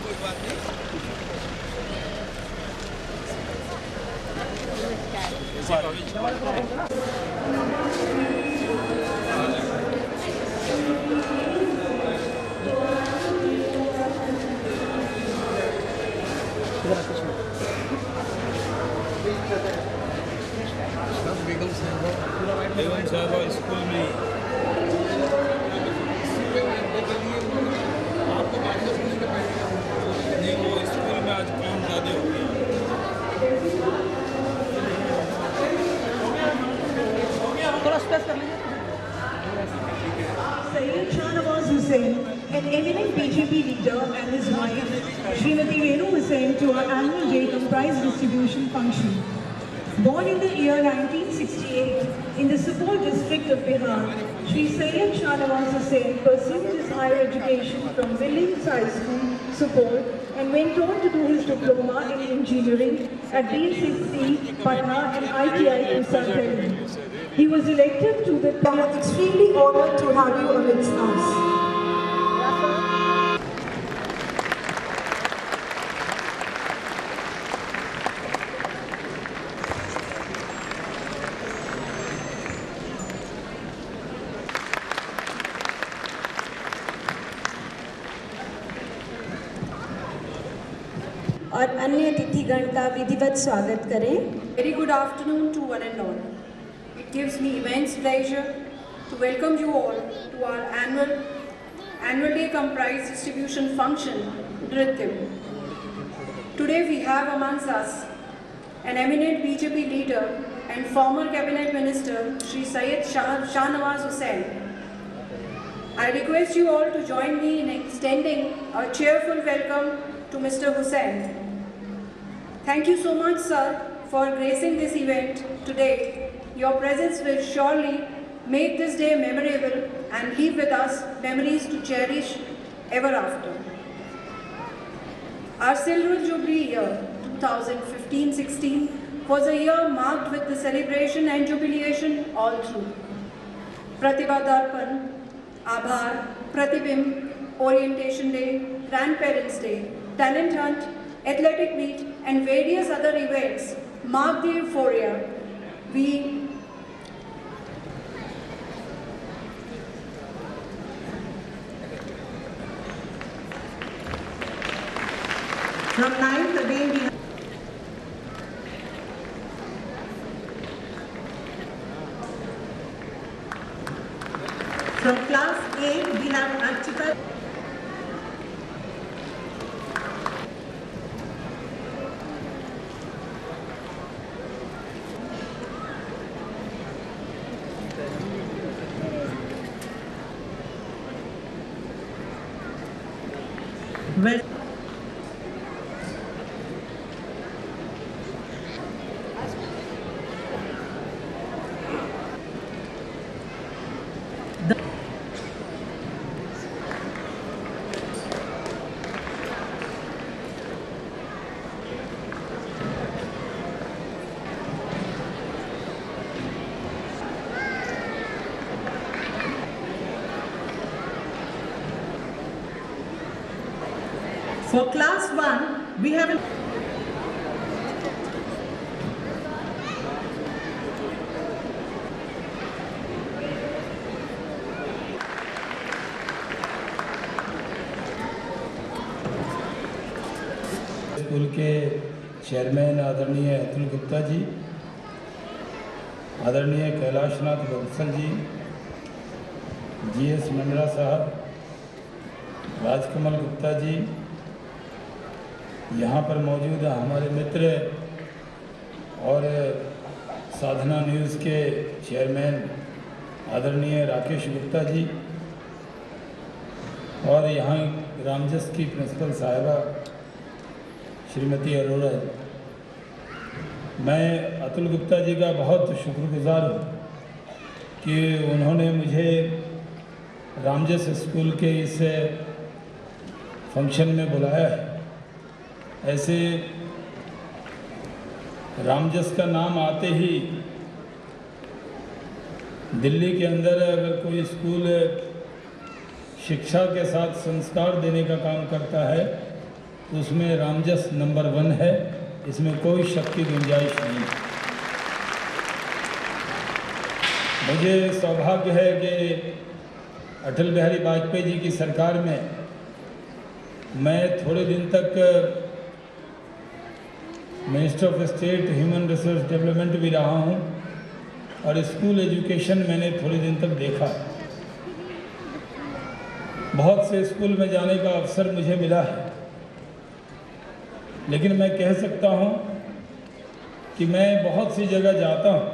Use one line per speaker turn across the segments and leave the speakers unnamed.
कोई बात नहीं। बेगम साहबा स्कूल में नहीं, वो स्कूल में आज काम ज़्यादा हो गया।
थोड़ा स्पेस कर लीजिए।
Sayyid Shahnawaz Hussain, an eminent BJP leader, and his wife, Srimati Renu Hussain, to our annual day prize distribution function. Born in the year 1968 in the Supaul district of Bihar, Sri Sayyid Shahnawaz Hussain pursued his higher education from Williams High School, Supaul, and went on to do his diploma in engineering at BSSC, Patna, and ITI Usatari. He was elected to the. We are extremely honored to have you amidst us.
और अन्य अतिथिगण का विधिवत स्वागत करें।
Very good afternoon to one and all. It gives me immense pleasure to welcome you all to our annual day prize distribution function, Nrityam. Today we have amongst us an eminent BJP leader and former cabinet minister, Sri Sayyid Shahnawaz Hussain. I request you all to join me in extending a cheerful welcome to Mr. Hussain. Thank you so much, sir, for gracing this event today. Your presence will surely make this day memorable and leave with us memories to cherish ever after. Our Silver Jubilee year 2015-16 was a year marked with the celebration and jubilation all through. Pratibha Darpan, Abhar, Pratibimb, Orientation Day, Grandparents' Day, Talent Hunt, Athletic Meet, and various other events mark the euphoria
From 9th again we have from class 8 we have Archita. Well, for class 1, we have
school के chairman आदरणीय अतुल गुप्ता जी, आदरणीय Kailashnath Bansal ji, GS मंडरा साहब, राजकमल गुप्ता जी, यहाँ पर मौजूद हमारे मित्र और साधना न्यूज़ के चेयरमैन आदरणीय राकेश गुप्ता जी, और यहाँ रामजस की प्रिंसिपल साहिबा श्रीमती अरोड़ा। मैं अतुल गुप्ता जी का बहुत शुक्रगुजार हूँ कि उन्होंने मुझे रामजस स्कूल के इस फंक्शन में बुलाया है। ऐसे रामजस का नाम आते ही दिल्ली के अंदर अगर कोई स्कूल शिक्षा के साथ संस्कार देने का काम करता है तो उसमें रामजस नंबर 1 है, इसमें कोई शक की गुंजाइश नहीं। मुझे सौभाग्य है कि अटल बिहारी वाजपेयी जी की सरकार में मैं थोड़े दिन तक minister of state human resource development भी रहा हूँ और स्कूल एजुकेशन मैंने थोड़े दिन तक देखा। बहुत से स्कूल में जाने का अवसर मुझे मिला है, लेकिन मैं कह सकता हूँ कि मैं बहुत सी जगह जाता हूँ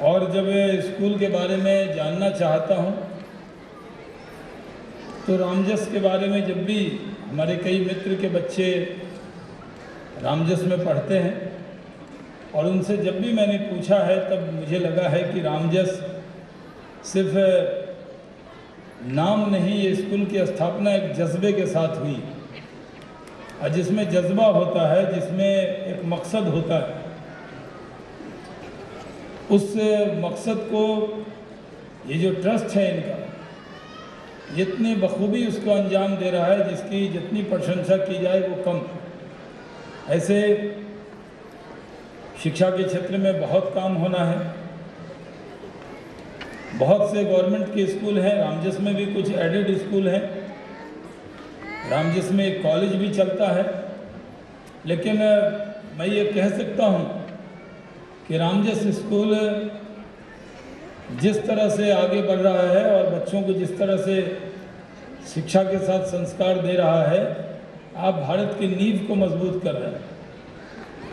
और जब स्कूल के बारे में जानना चाहता हूँ तो रामजस के बारे में जब भी हमारे कई मित्र के बच्चे रामजस में पढ़ते हैं और उनसे जब भी मैंने पूछा है तब मुझे लगा है कि रामजस सिर्फ नाम नहीं, ये स्कूल की स्थापना एक जज्बे के साथ हुई और जिसमें जज्बा होता है, जिसमें एक मकसद होता है, उस मकसद को ये जो ट्रस्ट है इनका जितने बखूबी उसको अंजाम दे रहा है, जिसकी जितनी प्रशंसा की जाए वो कम। ऐसे शिक्षा के क्षेत्र में बहुत काम होना है। बहुत से गवर्नमेंट के स्कूल हैं, रामजस में भी कुछ एडेड स्कूल हैं, रामजस में एक कॉलेज भी चलता है, लेकिन मैं ये कह सकता हूँ कि रामजस स्कूल जिस तरह से आगे बढ़ रहा है और बच्चों को जिस तरह से शिक्षा के साथ संस्कार दे रहा है, आप भारत की नींव को मजबूत कर रहे हैं।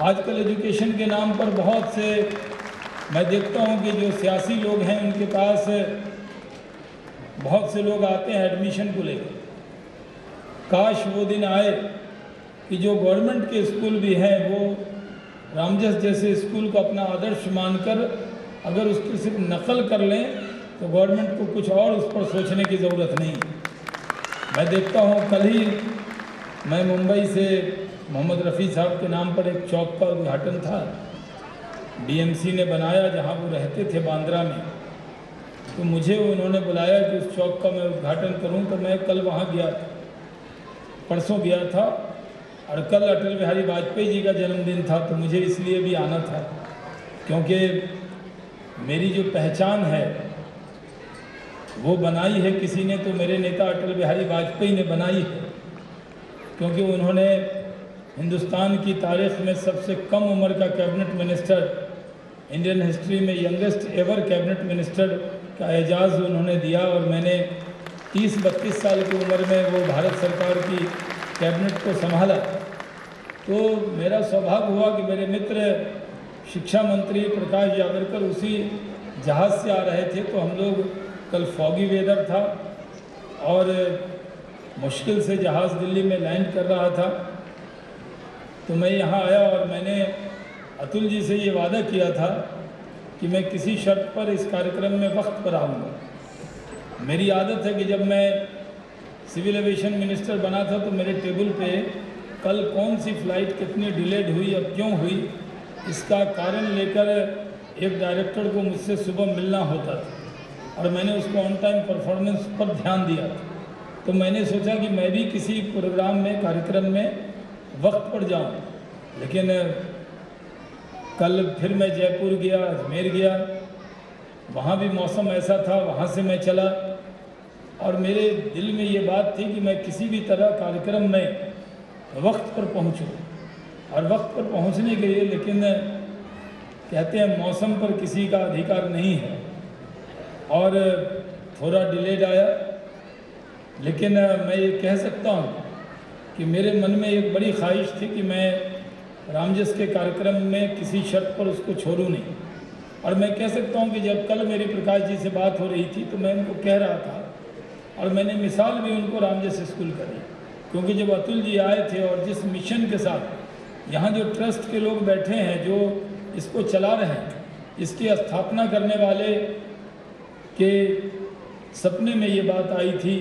आजकल एजुकेशन के नाम पर बहुत से मैं देखता हूँ कि जो सियासी लोग हैं उनके पास बहुत से लोग आते हैं एडमिशन को लेकर। काश वो दिन आए कि जो गवर्नमेंट के स्कूल भी हैं वो रामजस जैसे स्कूल को अपना आदर्श मानकर अगर उसकी सिर्फ नकल कर लें तो गवर्नमेंट को कुछ और उस पर सोचने की ज़रूरत नहीं। मैं देखता हूँ कल ही मैं मुंबई से मोहम्मद रफ़ी साहब के नाम पर एक चौक का उद्घाटन था, डीएमसी ने बनाया जहाँ वो रहते थे बांद्रा में, तो मुझे उन्होंने बुलाया कि उस चौक का मैं उद्घाटन करूँ। तो मैं कल वहाँ गया था, परसों गया था और कल अटल बिहारी वाजपेयी जी का जन्मदिन था, तो मुझे इसलिए भी आना था क्योंकि मेरी जो पहचान है वो बनाई है किसी ने, तो मेरे नेता अटल बिहारी वाजपेयी ने बनाई है, क्योंकि उन्होंने हिंदुस्तान की तारीख में सबसे कम उम्र का कैबिनेट मिनिस्टर, इंडियन हिस्ट्री में यंगेस्ट एवर कैबिनेट मिनिस्टर का एजाज़ उन्होंने दिया और मैंने 30-32 साल की उम्र में वो भारत सरकार की कैबिनेट को संभाला। तो मेरा सौभाग्य हुआ कि मेरे मित्र शिक्षा मंत्री प्रकाश जावड़ेकर उसी जहाज़ से आ रहे थे, तो हम लोग कल फॉगी वेदर था और मुश्किल से जहाज़ दिल्ली में लैंड कर रहा था, तो मैं यहाँ आया और मैंने अतुल जी से ये वादा किया था कि मैं किसी शर्त पर इस कार्यक्रम में वक्त पर आऊँगा। मेरी आदत है कि जब मैं सिविल एविएशन मिनिस्टर बना था तो मेरे टेबल पे कल कौन सी फ़्लाइट कितनी डिलेड हुई और क्यों हुई इसका कारण लेकर एक डायरेक्टर को मुझसे सुबह मिलना होता था और मैंने उसको ऑन टाइम परफॉर्मेंस पर ध्यान दिया था। तो मैंने सोचा कि मैं भी किसी प्रोग्राम में, कार्यक्रम में वक्त पर जाऊं, लेकिन कल फिर मैं जयपुर गया, अजमेर गया, वहाँ भी मौसम ऐसा था, वहाँ से मैं चला और मेरे दिल में ये बात थी कि मैं किसी भी तरह कार्यक्रम में वक्त पर पहुँचूँ और वक्त पर पहुँचने के लिए, लेकिन कहते हैं मौसम पर किसी का अधिकार नहीं है और थोड़ा डिलेड आया, लेकिन मैं ये कह सकता हूँ कि मेरे मन में एक बड़ी ख्वाहिश थी कि मैं रामजस के कार्यक्रम में किसी शर्त पर उसको छोड़ूं नहीं। और मैं कह सकता हूँ कि जब कल मेरे प्रकाश जी से बात हो रही थी तो मैं उनको कह रहा था और मैंने मिसाल भी उनको रामजस स्कूल करी, क्योंकि जब अतुल जी आए थे और जिस मिशन के साथ यहाँ जो ट्रस्ट के लोग बैठे हैं, जो इसको चला रहे हैं, इसकी स्थापना करने वाले के सपने में ये बात आई थी।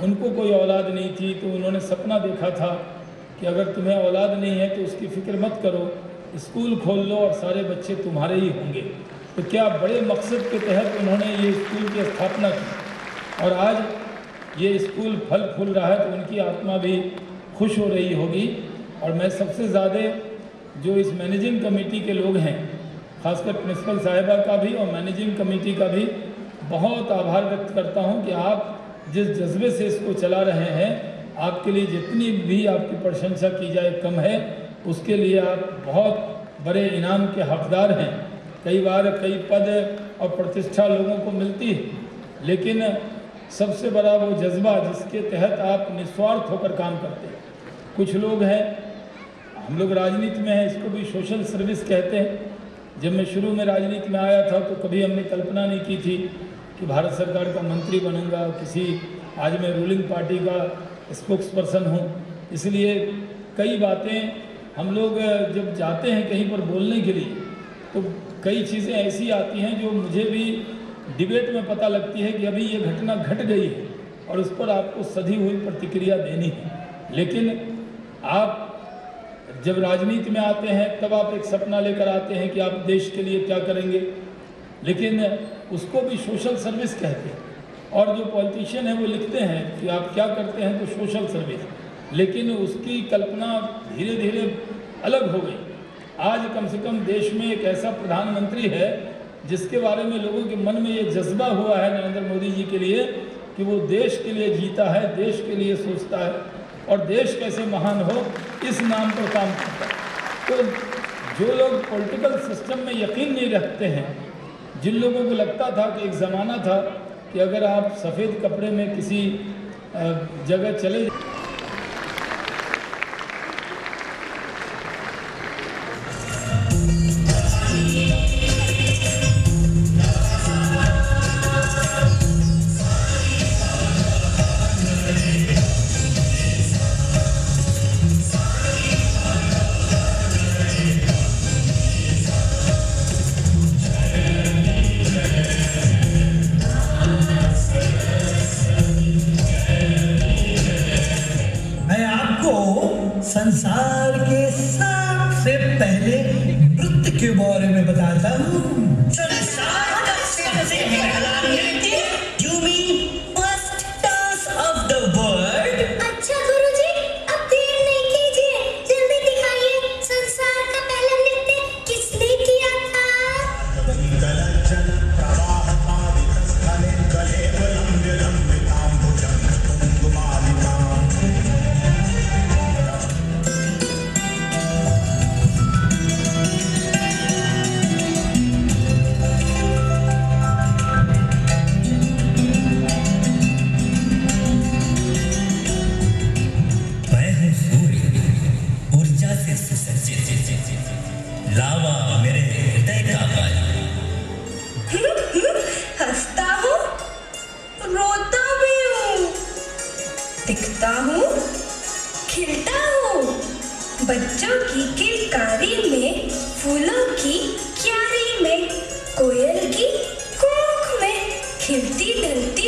उनको कोई औलाद नहीं थी तो उन्होंने सपना देखा था कि अगर तुम्हें औलाद नहीं है तो उसकी फ़िक्र मत करो, स्कूल खोल लो और सारे बच्चे तुम्हारे ही होंगे। तो क्या बड़े मकसद के तहत उन्होंने ये स्कूल की स्थापना की और आज ये स्कूल फल फूल रहा है, तो उनकी आत्मा भी खुश हो रही होगी। और मैं सबसे ज़्यादा जो इस मैनेजिंग कमेटी के लोग हैं, खासकर प्रिंसिपल साहिबा का भी और मैनेजिंग कमेटी का भी बहुत आभार व्यक्त करता हूं कि आप जिस जज्बे से इसको चला रहे हैं, आपके लिए जितनी भी आपकी प्रशंसा की जाए कम है। उसके लिए आप बहुत बड़े इनाम के हकदार हैं। कई बार कई पद और प्रतिष्ठा लोगों को मिलती है, लेकिन सबसे बड़ा वो जज्बा जिसके तहत आप निस्वार्थ होकर काम करते हैं। कुछ लोग हैं, हम लोग राजनीति में हैं, इसको भी सोशल सर्विस कहते हैं। जब मैं शुरू में राजनीति में आया था तो कभी हमने कल्पना नहीं की थी कि भारत सरकार का मंत्री बनूंगा, आज मैं रूलिंग पार्टी का स्पोक्स पर्सन हूँ। इसलिए कई बातें हम लोग जब जाते हैं कहीं पर बोलने के लिए, तो कई चीज़ें ऐसी आती हैं जो मुझे भी डिबेट में पता लगती है कि अभी ये घटना घट गई है और उस पर आपको सधी हुई प्रतिक्रिया देनी है। लेकिन आप जब राजनीति में आते हैं तब आप एक सपना लेकर आते हैं कि आप देश के लिए क्या करेंगे, लेकिन उसको भी सोशल सर्विस कहते हैं। और जो पॉलिटिशियन है वो लिखते हैं कि आप क्या करते हैं, तो सोशल सर्विस, लेकिन उसकी कल्पना धीरे धीरे अलग हो गई। आज कम से कम देश में एक ऐसा प्रधानमंत्री है जिसके बारे में लोगों के मन में ये जज्बा हुआ है नरेंद्र मोदी जी के लिए कि वो देश के लिए जीता है, देश के लिए सोचता है और देश कैसे महान हो इस नाम पर काम करता है। तो जो लोग पॉलिटिकल सिस्टम में यकीन नहीं रखते हैं, जिन लोगों को लगता था कि एक ज़माना था कि अगर आप सफ़ेद कपड़े में किसी जगह चले
संसार के सबसे पहले नृत्य के बारे में बताता हूँ। संसार का सबसे पहला नृत्य, you mean first dance of the world?
अच्छा गुरुजी, अब देर नहीं कीजिए, जल्दी दिखाइए संसार का पहला नृत्य किसने किया था?
लावा मेरे हृदय का पानी।
हंसता हूँ, रोता भी हूँ, दिखता हूँ, खिलता हूँ। बच्चों की किलकारी में, फूलों की क्यारी में, कोयल की कूक में, खिलती ढलती